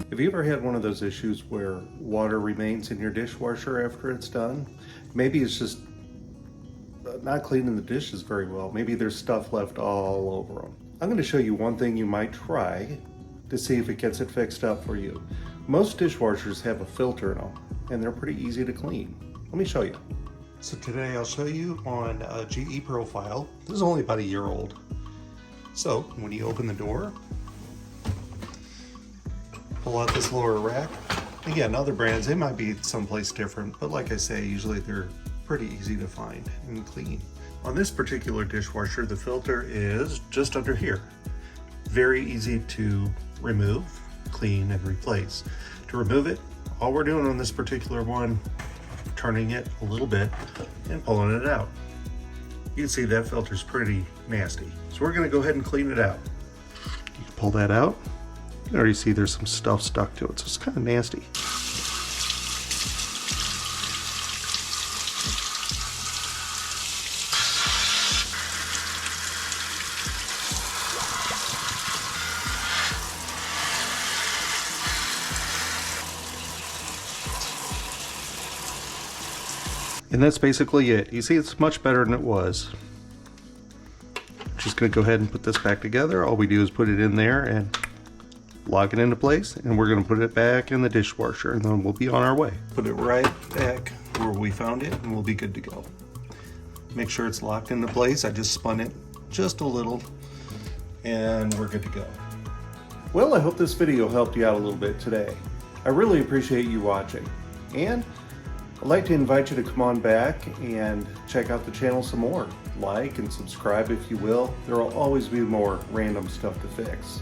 Have you ever had one of those issues where water remains in your dishwasher after it's done? Maybe it's just not cleaning the dishes very well. Maybe there's stuff left all over them. I'm going to show you one thing you might try to see if it gets it fixed up for you. Most dishwashers have a filter in them, and they're pretty easy to clean. Let me show you. So today I'll show you on a GE profile. This is only about a year old. So when you open the door, pull out this lower rack. Again, other brands, they might be someplace different, but like I say, usually they're pretty easy to find and clean. On this particular dishwasher, the filter is just under here. Very easy to remove, clean, and replace. To remove it, all we're doing on this particular one, turning it a little bit and pulling it out. You can see that filter's pretty nasty. So we're gonna go ahead and clean it out. You can pull that out. You can already see there's some stuff stuck to it, so it's kind of nasty. And that's basically it. You see, it's much better than it was. Just gonna go ahead and put this back together. All we do is put it in there and lock it into place, and we're gonna put it back in the dishwasher, and then we'll be on our way. Put it right back where we found it, and we'll be good to go. Make sure it's locked into place. I just spun it just a little, and we're good to go. Well, I hope this video helped you out a little bit today. I really appreciate you watching, and I'd like to invite you to come on back and check out the channel some more. Like and subscribe if you will. There will always be more random stuff to fix.